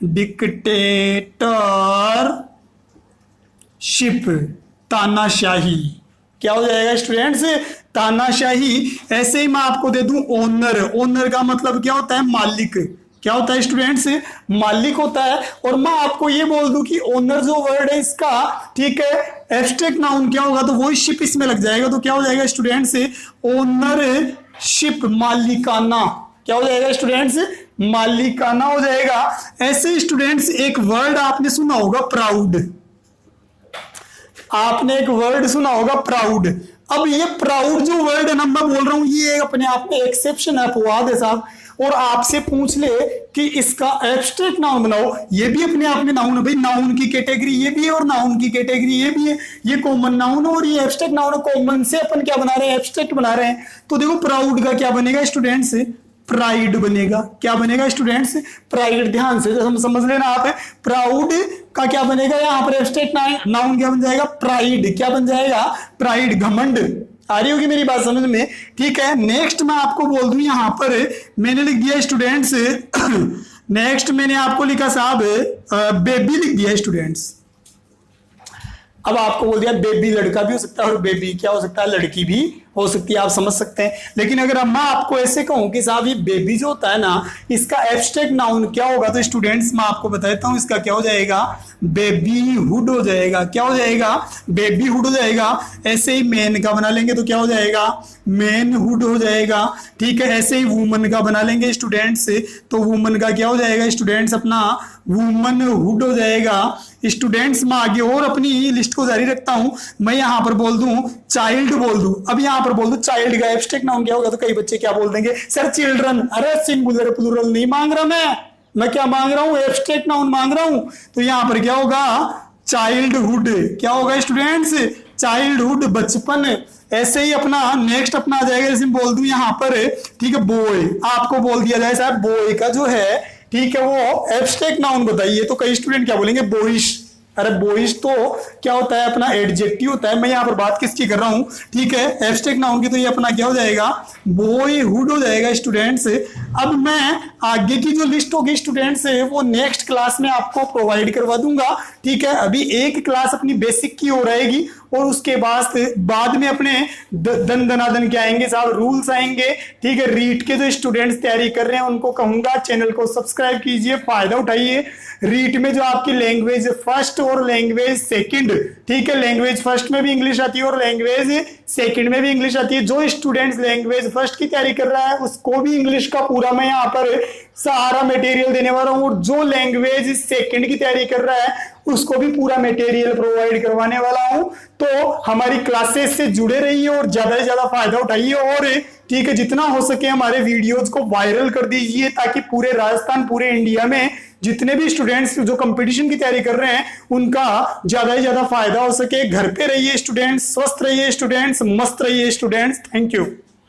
डिक्टेटर शिप, तानाशाही, क्या हो जाएगा स्टूडेंट्स, तानाशाही। ऐसे ही मैं आपको दे दूं ओनर, ओनर का मतलब क्या होता है, मालिक, क्या होता है स्टूडेंट्स, मालिक होता है। और मैं आपको ये बोल दूं कि ओनर जो वर्ड है इसका, ठीक है, एब्स्ट्रैक्ट नाउन क्या होगा, तो वही शिप इसमें लग जाएगा, तो क्या हो जाएगा स्टूडेंट्स, ओनर शिप, मालिकाना, क्या हो जाएगा स्टूडेंट्स, मालिकाना हो जाएगा। ऐसे स्टूडेंट्स एक वर्ड आपने सुना होगा, प्राउड, आपने एक वर्ड सुना होगा प्राउड। अब ये प्राउड जो वर्ड है ना, मैं बोल रहा हूं, ये अपने आप में एक्सेप्शन है, अपवाद है साहब। और आपसे पूछ ले कि इसका एब्स्ट्रैक्ट नाउन बनाओ, ये भी अपने आप में नाउन है भाई, नाउन की कैटेगरी ये भी है और नाउन की कैटेगरी ये भी है, ये कॉमन नाउन है और ये एब्स्ट्रैक्ट नाउन है। कॉमन से अपन क्या बना रहे हैं, एब्स्ट्रैक्ट बना रहे हैं। तो देखो प्राउड का क्या बनेगा स्टूडेंट्स, प्राइड बनेगा, क्या बनेगा स्टूडेंट्स, प्राइड। ध्यान से समझ लेना आप, प्राउड का क्या बनेगा, यहाँ पर एब्स्ट्रैक्ट नाउन क्या बन जाएगा, प्राइड, क्या बन जाएगा, प्राइड, घमंड। आ रही होगी मेरी बात समझ में, ठीक है। नेक्स्ट मैं आपको बोल दूं, यहां पर मैंने लिख दिया स्टूडेंट्स, नेक्स्ट मैंने आपको लिखा साहब बेबी लिख दिया स्टूडेंट्स। अब आपको बोल दिया बेबी लड़का भी हो सकता है और बेबी क्या हो सकता है, लड़की भी हो सकती है, आप समझ सकते हैं। लेकिन अगर अब मैं आपको ऐसे कहूं कि साहब ये बेबी जो होता है ना, इसका एब्स्ट्रैक्ट नाउन क्या होगा, तो स्टूडेंट्स मैं आपको बता देता हूं, इसका क्या हो जाएगा, बेबीहुड हो जाएगा, क्या हो जाएगा, बेबीहुड हो जाएगा। ऐसे ही मैन का बना लेंगे तो क्या हो जाएगा, मैनहुड हो जाएगा, ठीक है। ऐसे ही वुमन का बना लेंगे स्टूडेंट्स, तो वुमन का क्या हो जाएगा स्टूडेंट्स, अपना वुमनहुड हो जाएगा। स्टूडेंट्स मैं आगे और अपनी लिस्ट को जारी रखता हूं, मैं यहां पर बोल दूं चाइल्ड बोल दूं। अब यहां पर बोल दूं चाइल्ड का एब्स्ट्रैक्ट नाउन क्या होगा, तो कई बच्चे क्या बोल देंगे, सर चिल्ड्रन। अरे सिंगुलर प्लूरल नहीं मांग रहा मैं क्या मांग रहा हूं, एब्स्ट्रैक्ट नाउन मांग रहा हूं। तो यहां पर क्या होगा, चाइल्डहुड, क्या होगा स्टूडेंट्स, चाइल्डहुड, बचपन। ऐसे ही अपना नेक्स्ट अपना आ जाएगा, जैसे बोल दूं यहां पर, ठीक है, बॉय। आपको बोल दिया जाए साहब बॉय का जो है, ठीक है, वो एब्स्ट्रैक्ट नाउन बताइए, तो कई स्टूडेंट क्या बोलेंगे, बॉयिश। अरे बॉयज तो क्या होता है, अपना एडजेक्टिव होता है। मैं यहाँ पर बात किसकी कर रहा हूँ, ठीक है, एब्स्ट्रैक्ट नाउन की, तो ये अपना क्या हो जाएगा, बॉयहुड हो जाएगा स्टूडेंट्स। अब मैं आगे की जो लिस्ट होगी स्टूडेंट्स वो नेक्स्ट क्लास में आपको प्रोवाइड करवा दूंगा, ठीक है। अभी एक क्लास अपनी बेसिक की हो रहेगी और उसके बाद में अपने दनादन क्या आएंगे साहब, रूल्स आएंगे, ठीक है। रीट के जो स्टूडेंट्स तैयारी कर रहे हैं उनको कहूंगा चैनल को सब्सक्राइब कीजिए, फायदा उठाइए। रीट में जो आपकी लैंग्वेज फर्स्ट और लैंग्वेज सेकंड, ठीक है, लैंग्वेज फर्स्ट में भी इंग्लिश आती है और लैंग्वेज सेकंड में भी इंग्लिश आती है। जो स्टूडेंट्स लैंग्वेज फर्स्ट की तैयारी कर रहा है उसको भी इंग्लिश का पूरा मैं यहाँ पर सारा मटेरियल देने वाला हूँ, और जो लैंग्वेज सेकंड की तैयारी कर रहा है उसको भी पूरा मटेरियल प्रोवाइड करवाने वाला हूं। तो हमारी क्लासेस से जुड़े रहिए और ज्यादा से ज्यादा फायदा उठाइए, और ठीक है, जितना हो सके हमारे वीडियोस को वायरल कर दीजिए, ताकि पूरे राजस्थान, पूरे इंडिया में जितने भी स्टूडेंट्स जो कंपटीशन की तैयारी कर रहे हैं उनका ज्यादा से ज्यादा फायदा हो सके। घर पे रहिए स्टूडेंट्स, स्वस्थ रहिए स्टूडेंट्स, मस्त रहिए स्टूडेंट्स। Thank you.